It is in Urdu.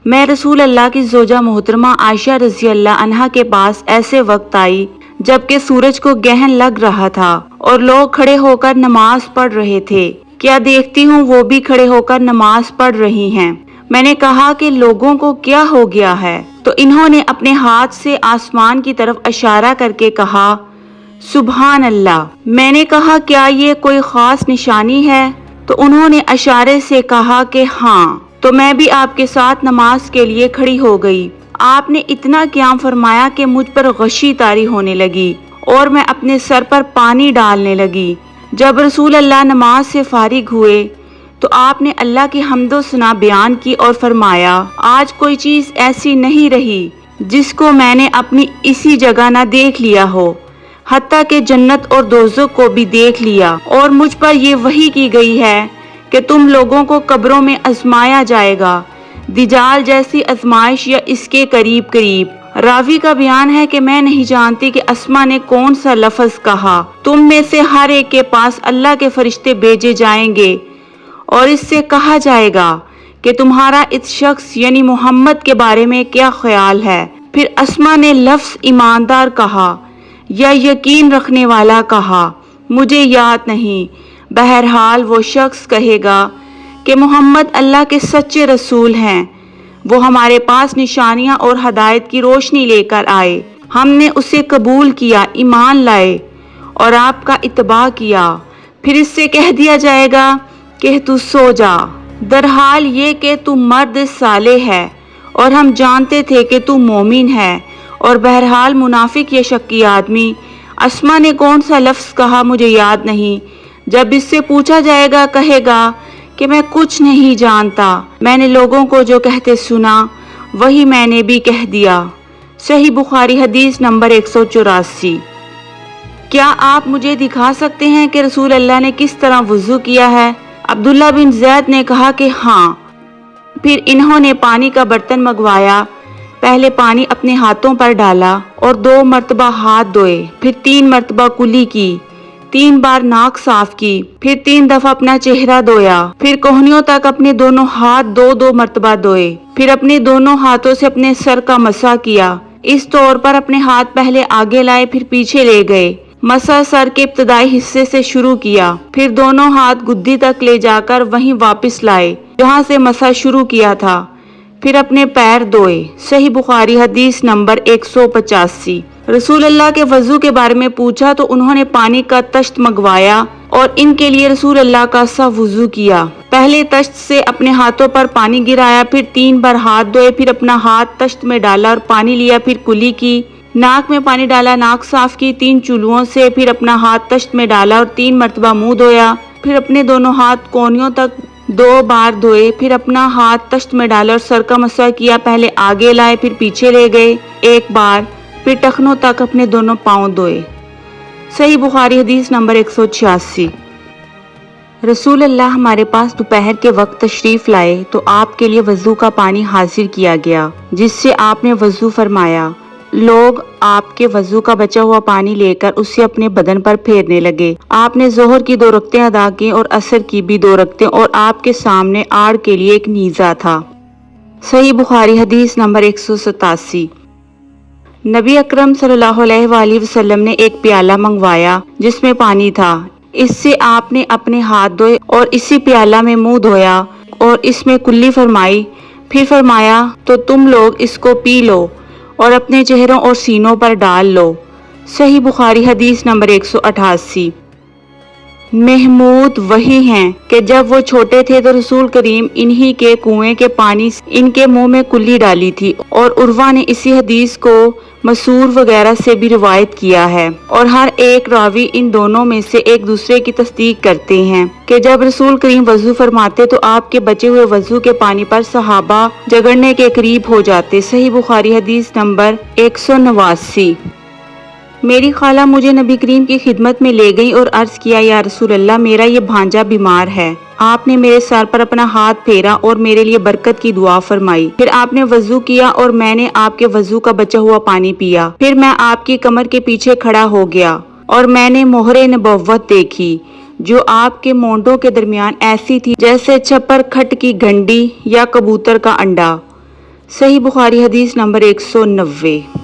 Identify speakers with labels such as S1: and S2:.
S1: میں رسول اللہ کی زوجہ محترمہ عائشہ رضی اللہ عنہا کے پاس ایسے وقت آئی جبکہ سورج کو گہن لگ رہا تھا اور لوگ کھڑے ہو کر نماز پڑھ رہے تھے۔ کیا دیکھتی ہوں وہ بھی کھڑے ہو کر نماز پڑھ رہی ہیں۔ میں نے کہا کہ لوگوں کو کیا ہو گیا ہے؟ تو انہوں نے اپنے ہاتھ سے آسمان کی طرف اشارہ کر کے کہا سبحان اللہ۔ میں نے کہا کیا یہ کوئی خاص نشانی ہے؟ تو انہوں نے اشارے سے کہا کہ ہاں۔ تو میں بھی آپ کے ساتھ نماز کے لیے کھڑی ہو گئی۔ آپ نے اتنا قیام فرمایا کہ مجھ پر غشی طاری ہونے لگی اور میں اپنے سر پر پانی ڈالنے لگی۔ جب رسول اللہ نماز سے فارغ ہوئے تو آپ نے اللہ کی حمد و ثنا بیان کی اور فرمایا آج کوئی چیز ایسی نہیں رہی جس کو میں نے اپنی اسی جگہ نہ دیکھ لیا ہو، حتیٰ کہ جنت اور دوزخ کو بھی دیکھ لیا، اور مجھ پر یہ وحی کی گئی ہے کہ تم لوگوں کو قبروں میں آزمایا جائے گا، دجال جیسی آزمائش یا اس کے قریب قریب۔ راوی کا بیان ہے کہ میں نہیں جانتی کہ اسما نے کون سا لفظ کہا۔ تم میں سے ہر ایک کے پاس اللہ کے فرشتے بھیجے جائیں گے اور اس سے کہا جائے گا کہ تمہارا اس شخص یعنی محمد کے بارے میں کیا خیال ہے۔ پھر اسما نے لفظ ایماندار کہا یا یقین رکھنے والا کہا، مجھے یاد نہیں۔ بہرحال وہ شخص کہے گا کہ محمد اللہ کے سچے رسول ہیں، وہ ہمارے پاس نشانیاں اور ہدایت کی روشنی لے کر آئے، ہم نے اسے قبول کیا، ایمان لائے اور آپ کا اتباع کیا۔ پھر اس سے کہہ دیا جائے گا کہ تو سو جا، درحال یہ کہ تو مرد صالح ہے اور ہم جانتے تھے کہ تو مومن ہے۔ اور بہرحال منافق یا شکی آدمی، اسما نے کون سا لفظ کہا مجھے یاد نہیں، جب اس سے پوچھا جائے گا کہے گا کہ میں کچھ نہیں جانتا، میں نے لوگوں کو جو کہتے سنا وہی میں نے بھی کہہ دیا۔ صحیح بخاری حدیث نمبر 184۔ کیا آپ مجھے دکھا سکتے ہیں کہ رسول اللہ نے کس طرح وضو کیا ہے؟ عبداللہ بن زید نے کہا کہ ہاں۔ پھر انہوں نے پانی کا برتن منگوایا، پہلے پانی اپنے ہاتھوں پر ڈالا اور 2 مرتبہ ہاتھ دھوئے، پھر 3 مرتبہ کلی کی، 3 بار ناک صاف کی، پھر 3 دفعہ اپنا چہرہ دھویا، پھر کوہنیوں تک اپنے دونوں ہاتھ 2 مرتبہ دھوئے، پھر اپنے دونوں ہاتھوں سے اپنے سر کا مسح کیا، اس طور پر اپنے ہاتھ پہلے آگے لائے پھر پیچھے لے گئے، مسح سر کے ابتدائی حصے سے شروع کیا، پھر دونوں ہاتھ گدی تک لے جا کر وہیں واپس لائے جہاں سے مسح شروع کیا تھا، پھر اپنے پیر دھوئے۔ صحیح بخاری حدیث نمبر 185۔ رسول اللہ کے وضو کے بارے میں پوچھا تو انہوں نے پانی کا تشت منگوایا اور ان کے لیے رسول اللہ کا سا وضو کیا۔ پہلے تشت سے اپنے ہاتھوں پر پانی گرایا، پھر 3 بار ہاتھ دھوئے، پھر اپنا ہاتھ تشت میں ڈالا اور پانی لیا، پھر کلی کی، ناک میں پانی ڈالا، ناک صاف کی 3 چولوؤں سے، پھر اپنا ہاتھ تشت میں ڈالا اور 3 مرتبہ منہ دھویا، پھر اپنے دونوں ہاتھ کونیوں تک 2 بار دھوئے، پھر اپنا ہاتھ تشت میں ڈالا اور سر کا مسح کیا، پہلے آگے لائے پھر پیچھے لے گئے 1 بار، پھر ٹخنوں تک اپنے دونوں پاؤں دھوئے۔ صحیح بخاری حدیث نمبر 186۔ رسول اللہ ہمارے پاس دوپہر کے وقت تشریف لائے تو آپ کے لیے وضو کا پانی حاضر کیا گیا جس سے آپ نے وضو فرمایا۔ لوگ آپ کے وضو کا بچا ہوا پانی لے کر اسے اپنے بدن پر پھیرنے لگے۔ آپ نے ظہر کی 2 رکعتیں ادا کی اور عصر کی بھی 2 رکعتیں، اور آپ کے سامنے آڑ کے لیے ایک نیزہ تھا۔ صحیح بخاری حدیث نمبر 187۔ نبی اکرم صلی اللہ علیہ وآلہ وسلم نے ایک پیالہ منگوایا جس میں پانی تھا، اس سے آپ نے اپنے ہاتھ دھوئے اور اسی پیالہ میں منہ دھویا اور اس میں کلی فرمائی، پھر فرمایا تو تم لوگ اس کو پی لو اور اپنے چہروں اور سینوں پر ڈال لو۔ صحیح بخاری حدیث نمبر 188۔ محمود وہی ہیں کہ جب وہ چھوٹے تھے تو رسول کریم انہی کے کنویں کے پانی سے ان کے منہ میں کلی ڈالی تھی، اور عروہ نے اسی حدیث کو مسور وغیرہ سے بھی روایت کیا ہے، اور ہر ایک راوی ان دونوں میں سے ایک دوسرے کی تصدیق کرتے ہیں کہ جب رسول کریم وضو فرماتے تو آپ کے بچے ہوئے وضو کے پانی پر صحابہ جگڑنے کے قریب ہو جاتے۔ صحیح بخاری حدیث نمبر 189۔ میری خالہ مجھے نبی کریم کی خدمت میں لے گئی اور عرض کیا، یا رسول اللہ میرا یہ بھانجا بیمار ہے۔ آپ نے میرے سر پر اپنا ہاتھ پھیرا اور میرے لیے برکت کی دعا فرمائی، پھر آپ نے وضو کیا اور میں نے آپ کے وضو کا بچا ہوا پانی پیا، پھر میں آپ کی کمر کے پیچھے کھڑا ہو گیا اور میں نے مہر نبوت دیکھی جو آپ کے مونڈوں کے درمیان ایسی تھی جیسے چھپر کھٹ کی گھنٹی یا کبوتر کا انڈا۔ صحیح بخاری حدیث نمبر 190۔